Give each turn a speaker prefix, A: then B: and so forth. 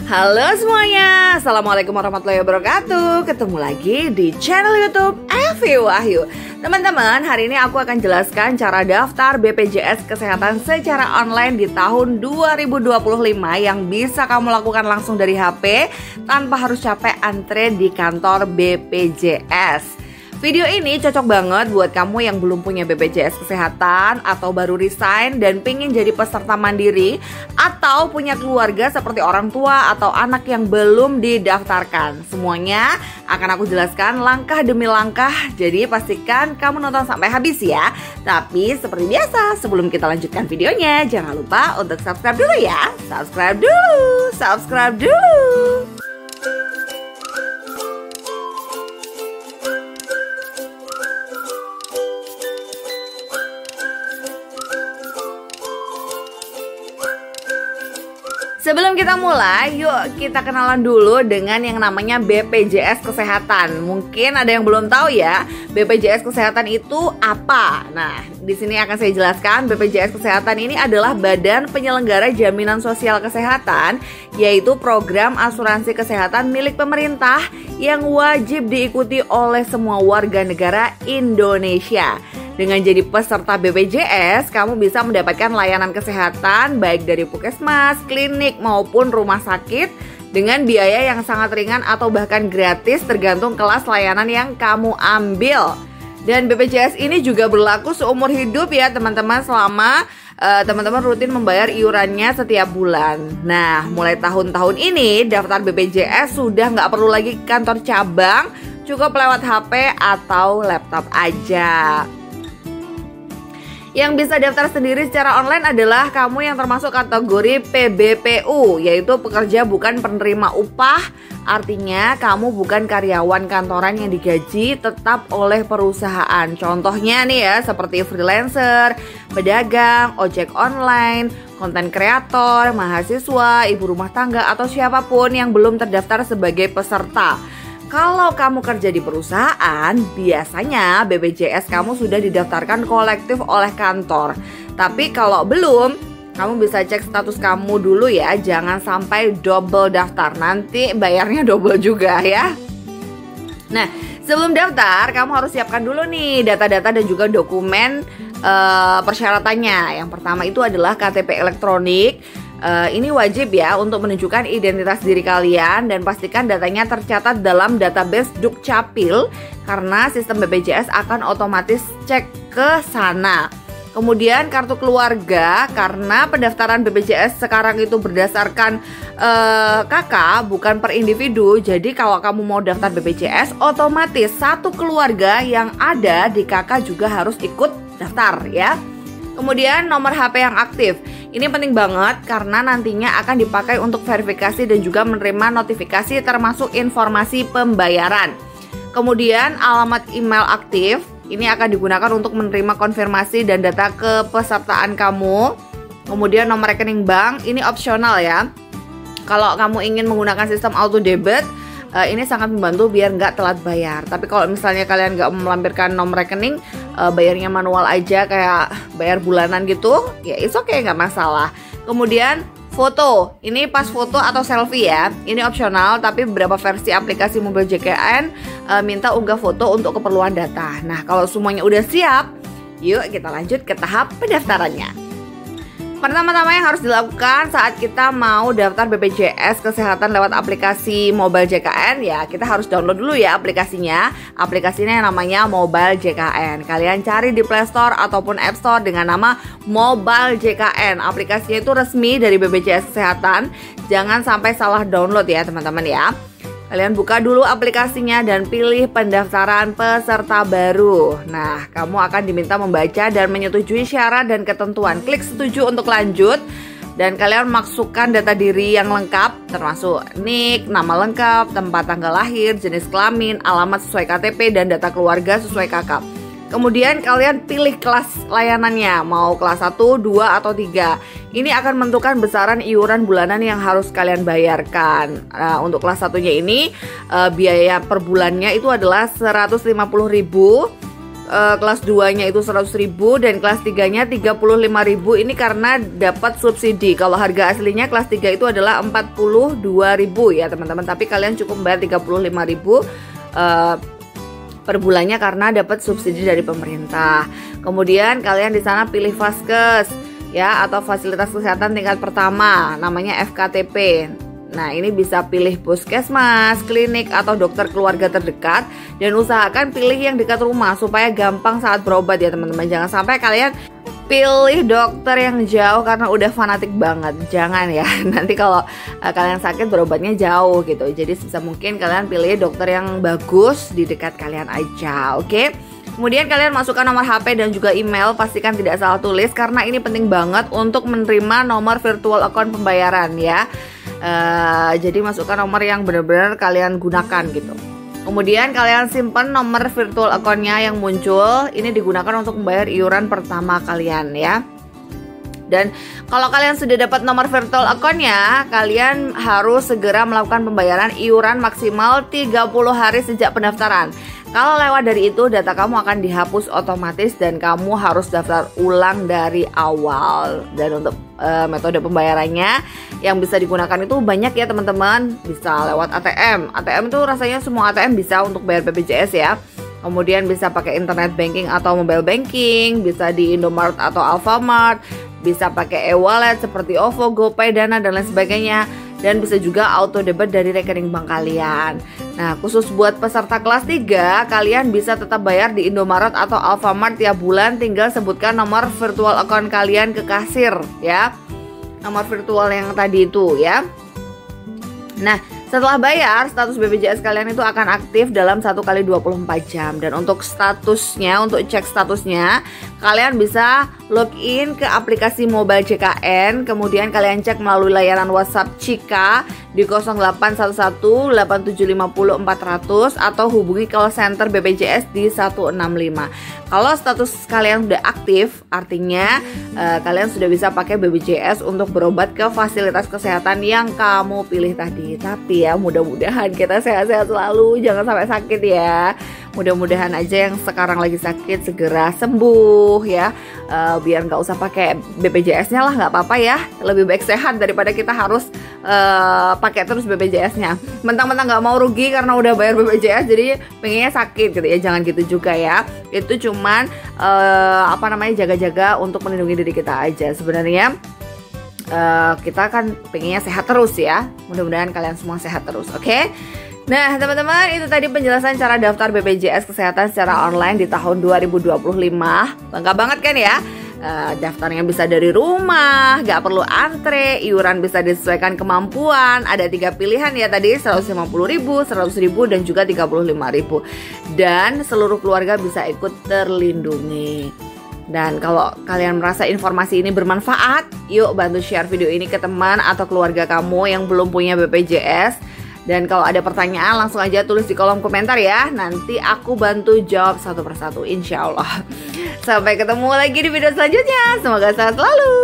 A: Halo semuanya, Assalamualaikum warahmatullahi wabarakatuh. Ketemu lagi di channel YouTube Evi Wahyu. Teman-teman, hari ini aku akan jelaskan cara daftar BPJS Kesehatan secara online di tahun 2025 yang bisa kamu lakukan langsung dari HP tanpa harus capek antre di kantor BPJS. Video ini cocok banget buat kamu yang belum punya BPJS Kesehatan atau baru resign dan pengen jadi peserta mandiri, atau punya keluarga seperti orang tua atau anak yang belum didaftarkan. Semuanya akan aku jelaskan langkah demi langkah, jadi pastikan kamu nonton sampai habis ya. Tapi seperti biasa, sebelum kita lanjutkan videonya, jangan lupa untuk subscribe dulu ya. Subscribe dulu. Sebelum kita mulai, yuk kita kenalan dulu dengan yang namanya BPJS Kesehatan. Mungkin ada yang belum tahu ya, BPJS Kesehatan itu apa? Nah, di sini akan saya jelaskan. BPJS Kesehatan ini adalah Badan Penyelenggara Jaminan Sosial Kesehatan, yaitu program asuransi kesehatan milik pemerintah yang wajib diikuti oleh semua warga negara Indonesia. Dengan jadi peserta BPJS, kamu bisa mendapatkan layanan kesehatan baik dari puskesmas, klinik, maupun rumah sakit dengan biaya yang sangat ringan atau bahkan gratis tergantung kelas layanan yang kamu ambil. Dan BPJS ini juga berlaku seumur hidup ya teman-teman, selama teman-teman rutin membayar iurannya setiap bulan. Nah, mulai tahun-tahun ini daftar BPJS sudah nggak perlu lagi ke kantor cabang, cukup lewat HP atau laptop aja. Yang bisa daftar sendiri secara online adalah kamu yang termasuk kategori PBPU, yaitu pekerja bukan penerima upah. Artinya kamu bukan karyawan kantoran yang digaji tetap oleh perusahaan. Contohnya nih ya, seperti freelancer, pedagang, ojek online, konten kreator, mahasiswa, ibu rumah tangga, atau siapapun yang belum terdaftar sebagai peserta. Kalau kamu kerja di perusahaan, biasanya BPJS kamu sudah didaftarkan kolektif oleh kantor. Tapi kalau belum, kamu bisa cek status kamu dulu ya. Jangan sampai double daftar, nanti bayarnya double juga ya. Nah, sebelum daftar, kamu harus siapkan dulu nih data-data dan juga dokumen persyaratannya. Yang pertama itu adalah KTP elektronik. Ini wajib ya untuk menunjukkan identitas diri kalian, dan pastikan datanya tercatat dalam database Dukcapil karena sistem BPJS akan otomatis cek ke sana. Kemudian kartu keluarga, karena pendaftaran BPJS sekarang itu berdasarkan KK bukan per individu. Jadi kalau kamu mau daftar BPJS, otomatis satu keluarga yang ada di KK juga harus ikut daftar ya. Kemudian nomor HP yang aktif. Ini penting banget karena nantinya akan dipakai untuk verifikasi dan juga menerima notifikasi termasuk informasi pembayaran. Kemudian alamat email aktif. Ini akan digunakan untuk menerima konfirmasi dan data kepesertaan kamu. Kemudian nomor rekening bank, ini opsional ya. Kalau kamu ingin menggunakan sistem auto debit, ini sangat membantu biar nggak telat bayar. Tapi kalau misalnya kalian nggak melampirkan nomor rekening, bayarnya manual aja kayak bayar bulanan gitu, ya it's okay, nggak masalah. Kemudian foto, ini pas foto atau selfie ya. Ini opsional, tapi beberapa versi aplikasi mobil JKN minta unggah foto untuk keperluan data. Nah, kalau semuanya udah siap, yuk kita lanjut ke tahap pendaftarannya. Pertama-tama yang harus dilakukan saat kita mau daftar BPJS Kesehatan lewat aplikasi Mobile JKN, ya kita harus download dulu ya aplikasinya. Aplikasinya yang namanya Mobile JKN. Kalian cari di Play Store ataupun App Store dengan nama Mobile JKN. Aplikasinya itu resmi dari BPJS Kesehatan. Jangan sampai salah download ya teman-teman ya. Kalian buka dulu aplikasinya dan pilih pendaftaran peserta baru. Nah, kamu akan diminta membaca dan menyetujui syarat dan ketentuan. Klik setuju untuk lanjut. Dan kalian masukkan data diri yang lengkap, termasuk NIK, nama lengkap, tempat tanggal lahir, jenis kelamin, alamat sesuai KTP, dan data keluarga sesuai KK. Kemudian kalian pilih kelas layanannya, mau kelas 1, 2, atau 3. Ini akan menentukan besaran iuran bulanan yang harus kalian bayarkan. Nah, untuk kelas 1-nya ini biaya per bulannya itu adalah 150.000. kelas 2-nya itu 100.000 dan kelas 3-nya 35.000. Ini karena dapat subsidi. Kalau harga aslinya kelas 3 itu adalah 42.000 ya teman-teman. Tapi kalian cukup bayar 35.000 per bulannya karena dapat subsidi dari pemerintah. Kemudian kalian di sana pilih Vaskes ya, atau fasilitas kesehatan tingkat pertama, namanya FKTP. Nah, ini bisa pilih puskesmas, klinik, atau dokter keluarga terdekat. Dan usahakan pilih yang dekat rumah supaya gampang saat berobat ya teman-teman. Jangan sampai kalian pilih dokter yang jauh karena udah fanatik banget. Jangan ya, nanti kalau kalian sakit berobatnya jauh gitu. Jadi sebisa mungkin kalian pilih dokter yang bagus di dekat kalian aja, oke? Kemudian kalian masukkan nomor HP dan juga email, pastikan tidak salah tulis karena ini penting banget untuk menerima nomor virtual account pembayaran ya. Jadi masukkan nomor yang benar-benar kalian gunakan gitu. Kemudian kalian simpan nomor virtual account-nya yang muncul. Ini digunakan untuk membayar iuran pertama kalian ya. Dan kalau kalian sudah dapat nomor virtual account-nya, kalian harus segera melakukan pembayaran iuran maksimal 30 hari sejak pendaftaran. Kalau lewat dari itu, data kamu akan dihapus otomatis dan kamu harus daftar ulang dari awal. Dan untuk metode pembayarannya yang bisa digunakan itu banyak ya teman-teman. Bisa lewat ATM. ATM itu rasanya semua ATM bisa untuk bayar BPJS ya. Kemudian bisa pakai internet banking atau mobile banking, bisa di Indomaret atau Alfamart, bisa pakai e-wallet seperti OVO, GoPay, Dana, dan lain sebagainya. Dan bisa juga auto debit dari rekening bank kalian. Nah, khusus buat peserta kelas 3, kalian bisa tetap bayar di Indomaret atau Alfamart tiap bulan. Tinggal sebutkan nomor virtual account kalian ke kasir ya. Nomor virtual yang tadi itu ya. Nah, setelah bayar, status BPJS kalian itu akan aktif dalam 1 kali 24 jam. Dan untuk statusnya, untuk cek statusnya, kalian bisa login ke aplikasi mobile JKN. Kemudian kalian cek melalui layanan WhatsApp Cika di 0811 8750 400 atau hubungi call center BPJS di 165. Kalau status kalian sudah aktif, artinya kalian sudah bisa pakai BPJS untuk berobat ke fasilitas kesehatan yang kamu pilih tadi. Tapi ya mudah-mudahan kita sehat-sehat selalu, jangan sampai sakit ya. Mudah-mudahan aja yang sekarang lagi sakit segera sembuh ya. Biar nggak usah pakai BPJS-nya lah, nggak apa-apa ya. Lebih baik sehat daripada kita harus pakai terus BPJS-nya. Mentang-mentang nggak mau rugi karena udah bayar BPJS, jadi pengennya sakit gitu ya. Jangan gitu juga ya. Itu cuman jaga-jaga untuk melindungi diri kita aja. Sebenarnya kita kan pengennya sehat terus ya. Mudah-mudahan kalian semua sehat terus, oke? Nah teman-teman, itu tadi penjelasan cara daftar BPJS Kesehatan secara online di tahun 2025. Bangga banget kan ya? Daftarnya bisa dari rumah, gak perlu antre, iuran bisa disesuaikan kemampuan. Ada 3 pilihan ya tadi, 150.000, 100.000, dan juga 35.000. Dan seluruh keluarga bisa ikut terlindungi. Dan kalau kalian merasa informasi ini bermanfaat, yuk bantu share video ini ke teman atau keluarga kamu yang belum punya BPJS. Dan kalau ada pertanyaan langsung aja tulis di kolom komentar ya. Nanti aku bantu jawab satu persatu, insya Allah. Sampai ketemu lagi di video selanjutnya. Semoga sehat selalu.